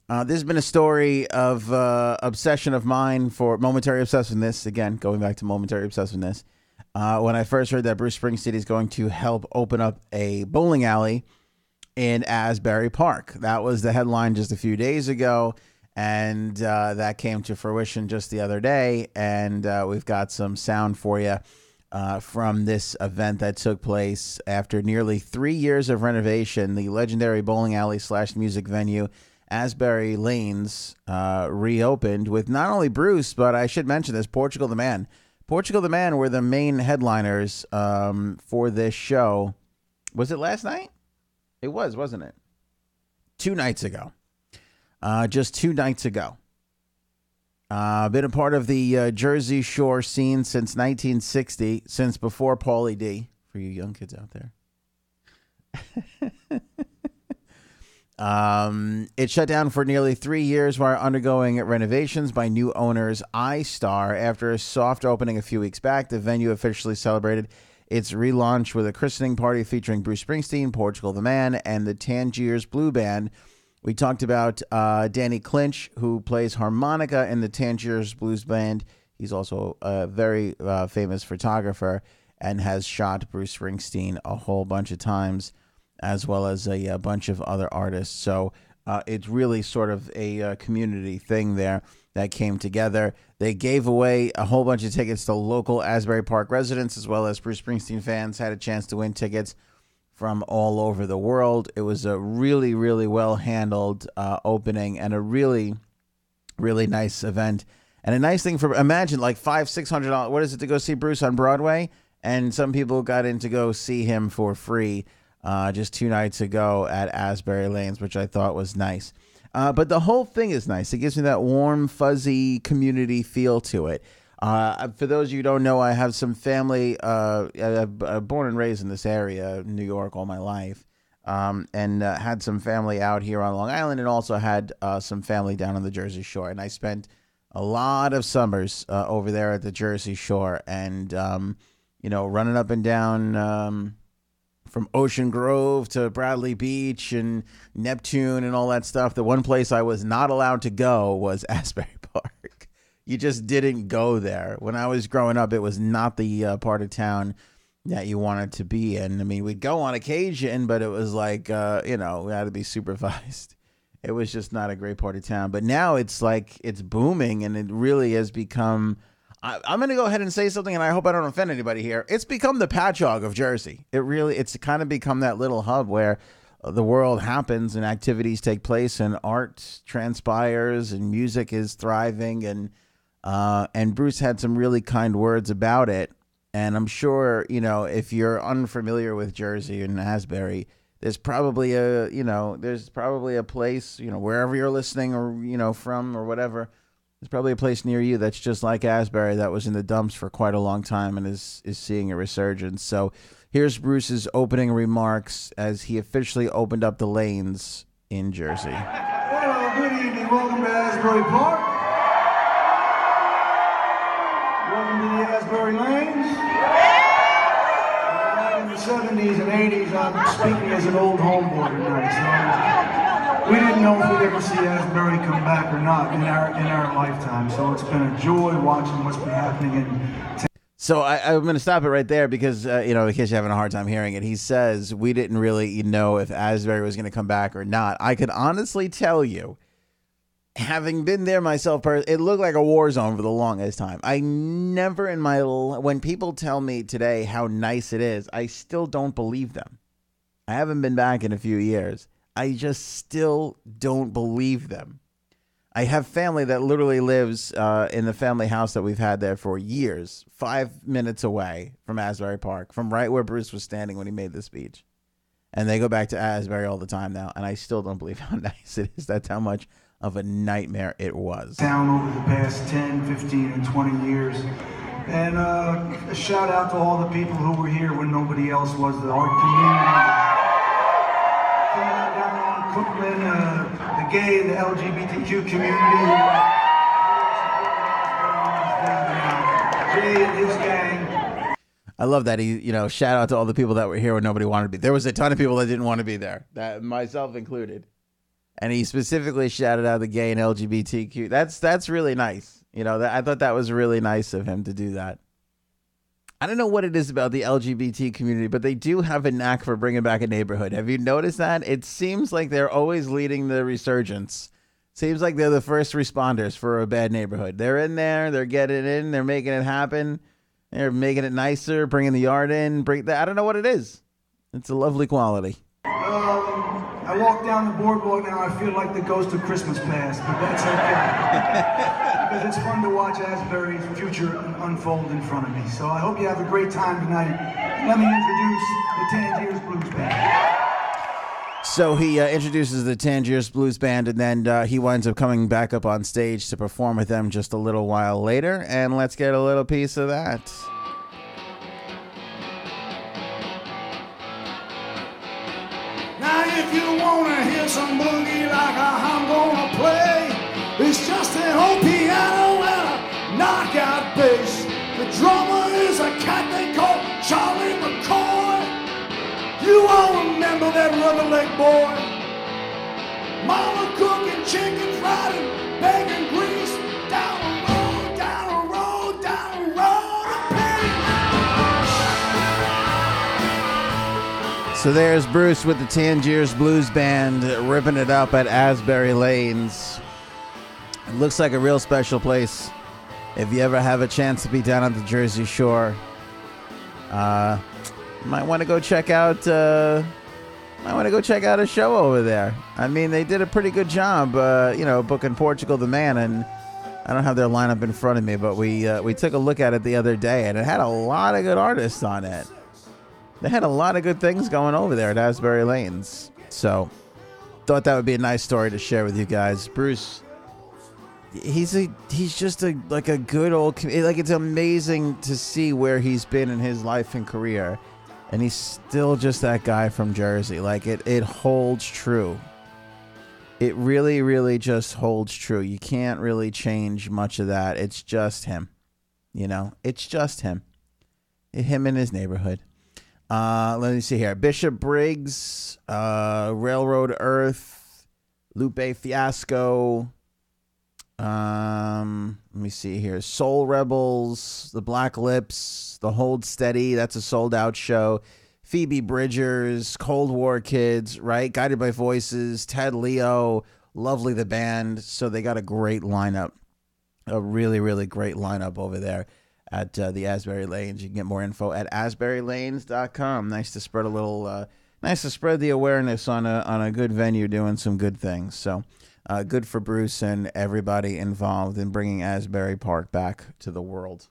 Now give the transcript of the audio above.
There's been a story of obsession of mine for momentary obsessiveness. Again, going back to momentary obsessiveness. When I first heard that Bruce Springsteen is going to help open up a bowling alley in Asbury Park. That was the headline just a few days ago, and that came to fruition just the other day, and we've got some sound for you from this event that took place after nearly 3 years of renovation. The legendary bowling alley / music venue Asbury Lanes reopened with not only Bruce, but I should mention this, Portugal the Man. Portugal the Man were the main headliners for this show. Was it last night? It was, wasn't it? 2 nights ago. Just 2 nights ago. Been a part of the Jersey Shore scene since 1960, since before Paulie D, for you young kids out there. It shut down for nearly 3 years while undergoing renovations by new owners iStar. After a soft opening a few weeks back, the venue officially celebrated its relaunch with a christening party featuring Bruce Springsteen, Portugal the Man, and the Tangiers Blue Band. We talked about Danny Clinch, who plays harmonica in the Tangiers Blues Band. He's also a very famous photographer and has shot Bruce Springsteen a whole bunch of times, as well as a bunch of other artists. So it's really sort of a community thing there that came together. They gave away a whole bunch of tickets to local Asbury Park residents, as well as Bruce Springsteen fans had a chance to win tickets from all over the world. It was a really, really well-handled opening and a really, really nice event. And a nice thing imagine like $500-$600. What is it to go see Bruce on Broadway? And some people got in to go see him for free just 2 nights ago at Asbury Lanes, which I thought was nice. But the whole thing is nice. It gives me that warm, fuzzy community feel to it. For those of you who don't know, I have some family. I'm born and raised in this area, New York, all my life, and had some family out here on Long Island, and also had some family down on the Jersey Shore. And I spent a lot of summers over there at the Jersey Shore, and running up and down from Ocean Grove to Bradley Beach and Neptune and all that stuff. The one place I was not allowed to go was Asbury Park. You just didn't go there. When I was growing up, it was not the part of town that you wanted to be in. I mean, we'd go on occasion, but it was like, we had to be supervised. It was just not a great part of town. But now it's like it's booming, and it really has become... I'm going to go ahead and say something, and I hope I don't offend anybody here. It's become the Patchogue of Jersey. It's kind of become that little hub where the world happens and activities take place and art transpires and music is thriving. And Bruce had some really kind words about it. And I'm sure, if you're unfamiliar with Jersey and Asbury, there's probably a place, wherever you're listening or, from or whatever. There's probably a place near you that's just like Asbury that was in the dumps for quite a long time and is seeing a resurgence. So here's Bruce's opening remarks as he officially opened up the lanes in Jersey. Hello, good evening. Welcome to Asbury Park. Welcome to the Asbury Lanes. Back in the 70s and 80s, I'm speaking as an old homeboy tonight. So we didn't know if we'd ever see Asbury come back or not in our lifetime. So it's been a joy watching what's been happening So I'm going to stop it right there because, in case you're having a hard time hearing it, he says we didn't really know if Asbury was going to come back or not. I could honestly tell you, having been there myself, it looked like a war zone for the longest time. I never when people tell me today how nice it is, I still don't believe them. I haven't been back in a few years. I just still don't believe them. I have family that literally lives in the family house that we've had there for years, 5 minutes away from Asbury Park, from right where Bruce was standing when he made the speech. And they go back to Asbury all the time now, and I still don't believe how nice it is. That's how much of a nightmare it was. Town over the past 10, 15, and 20 years. And a shout out to all the people who were here when nobody else was, our community. Down on Cookman, the gay and the LGBTQ community. Jay and his gang. I love that he, shout out to all the people that were here when nobody wanted to be. There was a ton of people that didn't want to be there, that myself included. And he specifically shouted out the gay and LGBTQ. That's really nice. I thought that was really nice of him to do that. I don't know what it is about the LGBT community, but they do have a knack for bringing back a neighborhood. Have you noticed that? It seems like they're always leading the resurgence. Seems like they're the first responders for a bad neighborhood. They're in there. They're getting in. They're making it happen. They're making it nicer, bringing the yard in. I don't know what it is. It's a lovely quality. I walk down the boardwalk now, I feel like the ghost of Christmas past, but that's okay. Because it's fun to watch Asbury's future unfold in front of me. So I hope you have a great time tonight. Let me introduce the Tangiers Blues Band. So he introduces the Tangiers Blues Band, and then he winds up coming back up on stage to perform with them just a little while later. And let's get a little piece of that. Now if you wanna hear some boogie like I'm gonna play, it's just an old piano and a knockout bass. The drummer is a cat they call Charlie McCoy. You all remember that rubber leg boy? Mama cooking chicken fried and bacon grease down the road, down the road, down the road of peace. So there's Bruce with the Tangiers Blues Band ripping it up at Asbury Lanes. It looks like a real special place. If you ever have a chance to be down on the Jersey Shore, might want to go check out. A show over there. I mean, they did a pretty good job, booking Portugal the Man, and I don't have their lineup in front of me, but we took a look at it the other day, and it had a lot of good artists on it. They had a lot of good things going over there at Asbury Lanes. So, thought that would be a nice story to share with you guys. Bruce, he's just a good old, it's amazing to see where he's been in his life and career. And he's still just that guy from Jersey. It holds true. It really, really just holds true. You can't really change much of that. It's just him. It's just him. Him in his neighborhood. Let me see here. Bishop Briggs, Railroad Earth, Lupe Fiasco. Let me see here. Soul Rebels, The Black Lips, The Hold Steady. That's a sold out show. Phoebe Bridgers, Cold War Kids, right? Guided by Voices, Ted Leo, Lovely the Band. So they got a great lineup, a really, really great lineup over there at the Asbury Lanes. You can get more info at asburylanes.com. Nice to spread the awareness on a good venue doing some good things. So. Good for Bruce and everybody involved in bringing Asbury Park back to the world.